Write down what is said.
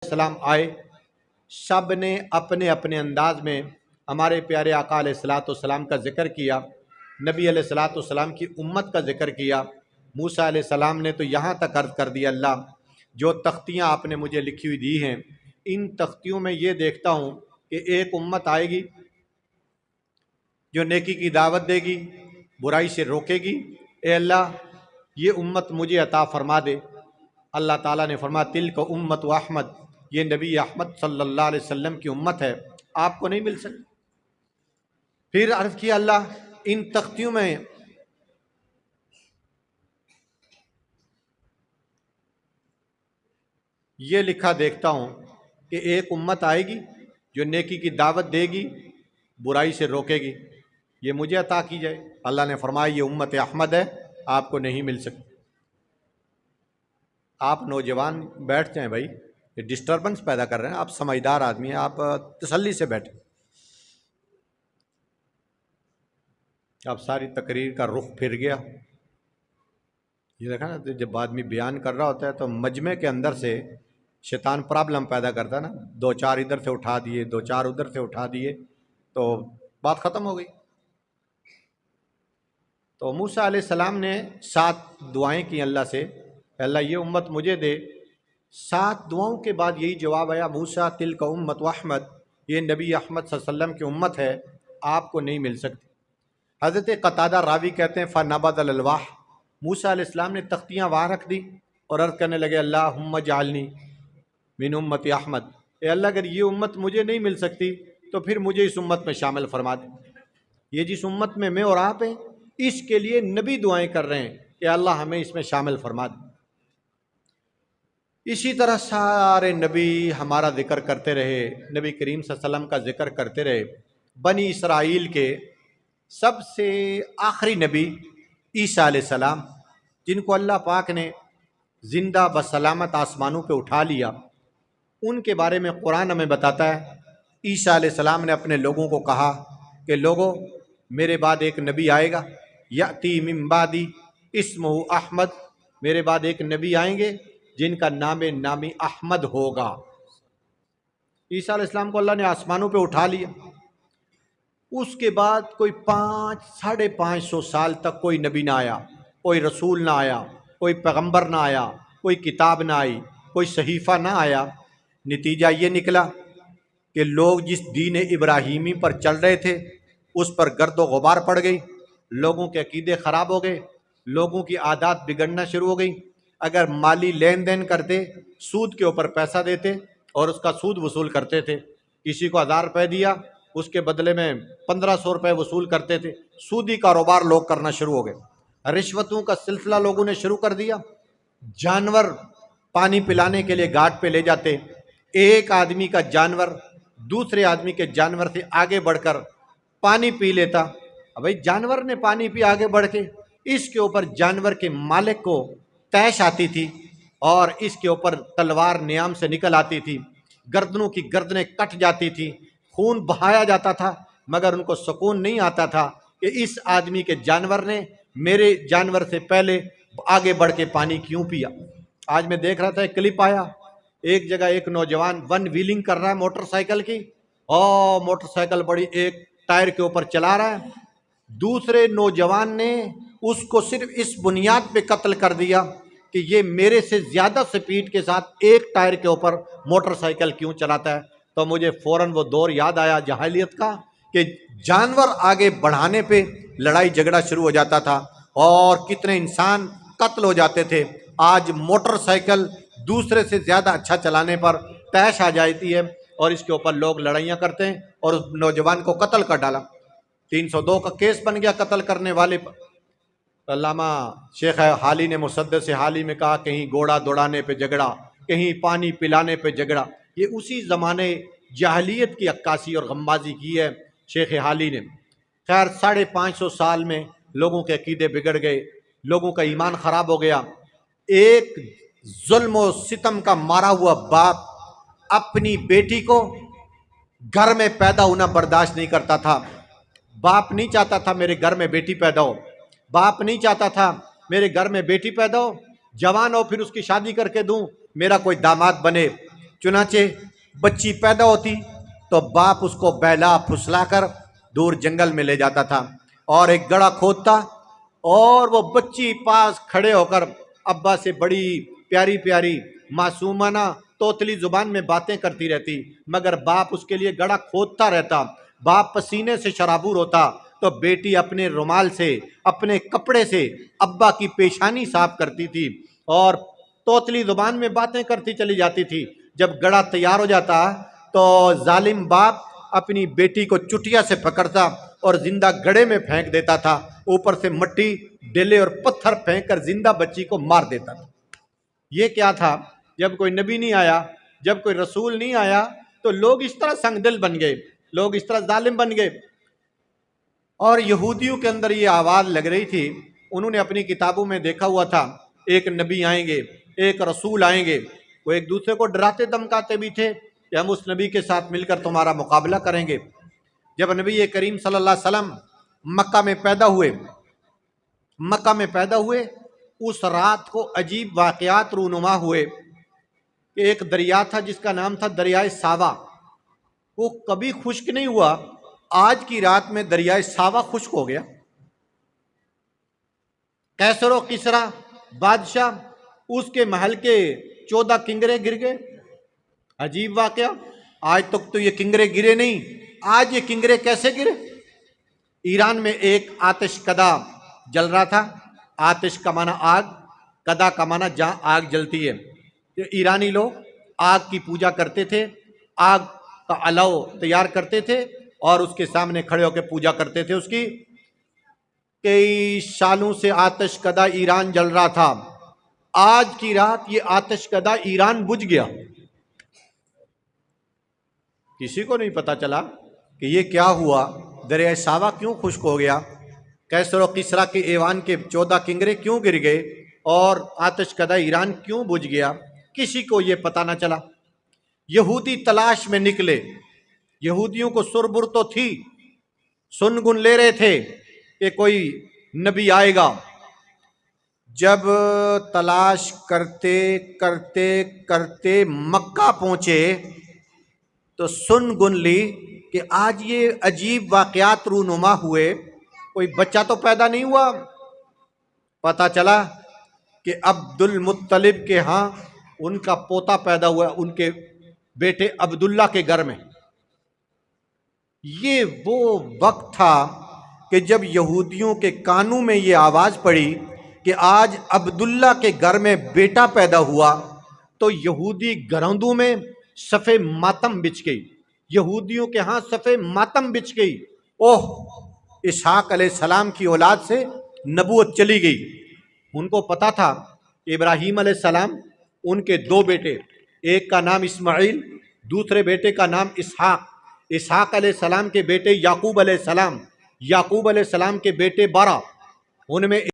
सलाम आए, सब ने अपने अपने अंदाज में हमारे प्यारे आका अलैहिस्सलाम का जिक्र किया, नबी अलैहिस्सलाम की उम्मत का जिक्र किया। मूसा अलैहिस्सलाम ने तो यहाँ तक अर्ज़ कर दिया, अल्लाह जो तख्तियाँ आपने मुझे लिखी हुई दी हैं, इन तख्तियों में ये देखता हूँ कि एक उम्मत आएगी जो नेकी की दावत देगी, बुराई से रोकेगी। ए अल्लाह, ये उम्मत मुझे अता फरमा दे। अल्लाह ताला ने फरमा तिल का उम्मत व अहमद, ये नबी अहमद सल्लल्लाहु अलैहि वसल्लम की उम्मत है, आपको नहीं मिल सकती। फिर अर्ज़ किया, अल्लाह इन तख्तियों में ये लिखा देखता हूँ कि एक उम्मत आएगी जो नेकी की दावत देगी, बुराई से रोकेगी, ये मुझे अता की जाए। अल्लाह ने फरमाया ये उम्मत अहमद है, आपको नहीं मिल सकती। आप नौजवान बैठ जाएं भाई, ये डिस्टर्बेंस पैदा कर रहे हैं। आप समझदार आदमी हैं, आप तसल्ली से बैठें। अब सारी तकरीर का रुख फिर गया। ये देखा ना, तो जब आदमी बयान कर रहा होता है तो मजमे के अंदर से शैतान प्रॉब्लम पैदा करता है ना, दो चार इधर से उठा दिए, दो चार उधर से उठा दिए, तो बात ख़त्म हो गई। तो मूसा अलैहिस्सलाम ने 7 दुआएं की अल्लाह से, अल्लाह ये उम्मत मुझे दे। 7 दुआओं के बाद यही जवाब आया, मूसा तिल का उम्मत व अहमद, ये नबी अहमद सल्लल्लाहु अलैहि वसल्लम की उम्मत है, आपको नहीं मिल सकती। हज़रत क़तादा रावी कहते हैं फ़नबज़ल अलवाह, मूसा अलैहिस्सलाम ने तख्तियाँ वहाँ रख दी और अर्ज़ करने लगे, अल्लाहुम्मा जालनी मिन उम्मत अहमद, ए अल्लाह अगर ये उम्मत मुझे नहीं मिल सकती तो फिर मुझे इस उम्मत में शामिल फरमा दे। ये जिस उम्मत में मैं और आप हैं, इसके लिए नबी दुआएं कर रहे हैं कि अल्लाह हमें इसमें शामिल फरमा दे। इसी तरह सारे नबी हमारा जिक्र करते रहे, नबी करीम सल्लल्लाहु अलैहि वसल्लम का जिक्र करते रहे। बनी इसराइल के सबसे आखिरी नबी ईसा अलैहिस्सलाम, जिनको अल्लाह पाक ने ज़िंदा बसलामत आसमानों पे उठा लिया, उनके बारे में कुरान हमें बताता है। ईसा अलैहिस्सलाम ने अपने लोगों को कहा कि लोगों, मेरे बाद एक नबी आएगा, याती मिन बादी इस्मुहु अहमद, मेरे बाद एक नबी आएंगे जिनका नामी अहमद होगा। ईसा अलैहिस्सलाम को अल्लाह ने आसमानों पे उठा लिया। उसके बाद कोई 500-550 साल तक कोई नबी ना आया, कोई रसूल ना आया, कोई पैगंबर ना आया, कोई किताब ना आई, कोई सहीफ़ा ना आया। नतीजा ये निकला कि लोग जिस दीन इब्राहीमी पर चल रहे थे उस पर गर्द व गुबार पड़ गई, लोगों के अकीदे ख़राब हो गए, लोगों की आदत बिगड़ना शुरू हो गई। अगर माली लेन देन करते, सूद के ऊपर पैसा देते और उसका सूद वसूल करते थे। किसी को 1000 रुपये दिया, उसके बदले में 1500 रुपये वसूल करते थे। सूदी कारोबार लोग करना शुरू हो गए। रिश्वतों का सिलसिला लोगों ने शुरू कर दिया। जानवर पानी पिलाने के लिए घाट पे ले जाते, एक आदमी का जानवर दूसरे आदमी के जानवर से आगे बढ़कर पानी पी लेता। अब भाई जानवर ने पानी पी आगे बढ़ के, इसके ऊपर जानवर के मालिक को तैश आती थी और इसके ऊपर तलवार नियाम से निकल आती थी, गर्दनों की गर्दनें कट जाती थी, खून बहाया जाता था, मगर उनको सुकून नहीं आता था कि इस आदमी के जानवर ने मेरे जानवर से पहले आगे बढ़ के पानी क्यों पिया। आज मैं देख रहा था, एक क्लिप आया, एक जगह एक नौजवान वन व्हीलिंग कर रहा है मोटरसाइकिल की, और मोटरसाइकिल बड़ी एक टायर के ऊपर चला रहा है। दूसरे नौजवान ने उसको सिर्फ इस बुनियाद पे कत्ल कर दिया कि ये मेरे से ज़्यादा स्पीड के साथ एक टायर के ऊपर मोटरसाइकिल क्यों चलाता है। तो मुझे फ़ौरन वो दौर याद आया जाहिलियत का, कि जानवर आगे बढ़ाने पे लड़ाई झगड़ा शुरू हो जाता था और कितने इंसान कत्ल हो जाते थे। आज मोटरसाइकिल दूसरे से ज़्यादा अच्छा चलाने पर तैश आ जाती है और इसके ऊपर लोग लड़ाइयाँ करते हैं और उस नौजवान को कत्ल कर डाला। 302 का केस बन गया कत्ल करने वाले पर। अल्लामा शेख हाली ने मुसद्दस हाली में कहा, कहीं घोड़ा दौड़ाने पे झगड़ा, कहीं पानी पिलाने पे झगड़ा। ये उसी ज़माने जाहलियत की अक्कासी और गम्बाजी की है शेख हाली ने। खैर 550 साल में लोगों के अकीदे बिगड़ गए, लोगों का ईमान ख़राब हो गया। एक जुल्म और सितम का मारा हुआ बाप अपनी बेटी को घर में पैदा होना बर्दाश्त नहीं करता था। बाप नहीं चाहता था मेरे घर में बेटी पैदा हो, बाप नहीं चाहता था मेरे घर में बेटी पैदा हो, जवान हो फिर उसकी शादी करके दूं, मेरा कोई दामाद बने। चुनाचे बच्ची पैदा होती तो बाप उसको बहला फुसला कर दूर जंगल में ले जाता था और एक गड़ा खोदता और वो बच्ची पास खड़े होकर अब्बा से बड़ी प्यारी प्यारी मासूमाना तोतली जुबान में बातें करती रहती, मगर बाप उसके लिए गड़ा खोदता रहता। बाप पसीने से शराबूर होता तो बेटी अपने रुमाल से, अपने कपड़े से अब्बा की पेशानी साफ करती थी और तोतली जुबान में बातें करती चली जाती थी। जब गड़ा तैयार हो जाता तो जालिम बाप अपनी बेटी को चुटिया से पकड़ता और जिंदा गड़े में फेंक देता था, ऊपर से मट्टी डेले और पत्थर फेंक कर जिंदा बच्ची को मार देता था। ये क्या था? जब कोई नबी नहीं आया, जब कोई रसूल नहीं आया तो लोग इस तरह संगदिल बन गए, लोग इस तरह जालिम बन गए। और यहूदियों के अंदर ये आवाज़ लग रही थी, उन्होंने अपनी किताबों में देखा हुआ था एक नबी आएंगे, एक रसूल आएंगे। वो एक दूसरे को डराते धमकाते भी थे कि हम उस नबी के साथ मिलकर तुम्हारा मुकाबला करेंगे। जब नबी करीम सल्लल्लाहु अलैहि वसल्लम मक्का में पैदा हुए, उस रात को अजीब वाक़यात रूनुमा हुए कि एक दरिया था जिसका नाम था दरियाए सावा, वो कभी खुश्क नहीं हुआ। आज की रात में दरियाए सावा खुश्क हो गया। कैसर और किसरा बादशाह, उसके महल के 14 किंगरे गिर गए। अजीब वाक़या, आज तक तो ये किंगरे गिरे नहीं, आज ये किंगरे कैसे गिरे? ईरान में एक आतिश कदा जल रहा था। आतिश का माना आग, कदा का माना जहां आग जलती है। तो ईरानी लोग आग की पूजा करते थे, आग का अलाव तैयार करते थे और उसके सामने खड़े होकर पूजा करते थे उसकी। कई सालों से आतिश कदा ईरान जल रहा था। आज की रात ये आतिश कदा ईरान बुझ गया। किसी को नहीं पता चला कि ये क्या हुआ, दरिया सावा क्यों खुश्क हो गया, कैसर और किसरा के ऐवान के 14 किंगरे क्यों गिर गए और आतिश कदा ईरान क्यों बुझ गया, किसी को ये पता ना चला। यहूदी तलाश में निकले, यहूदियों को सुरबुर तो थी, सुनगुन ले रहे थे कि कोई नबी आएगा। जब तलाश करते करते करते मक्का पहुंचे तो सुनगुन ली कि आज ये अजीब वाक़यात रूनुमा हुए, कोई बच्चा तो पैदा नहीं हुआ। पता चला कि अब्दुल मुत्तलिब के यहाँ उनका पोता पैदा हुआ, उनके बेटे अब्दुल्ला के घर में। ये वो वक्त था कि जब यहूदियों के कानों में ये आवाज़ पड़ी कि आज अब्दुल्ला के घर में बेटा पैदा हुआ, तो यहूदी घरौंदों में सफ़े मातम बिछ गई, यहूदियों के यहाँ सफ़े मातम बिछ गई। ओह, इसहाक अलैहिस्सलाम की औलाद से नबूवत चली गई। उनको पता था इब्राहीम अलैहिस्सलाम, उनके 2 बेटे, एक का नाम इस्माइल, दूसरे बेटे का नाम इसहाक। इसहाक अलैहिस्सलाम के बेटे याकूब अलैहिस्सलाम, याकूब अलैहिस्सलाम के बेटे 12, उनमें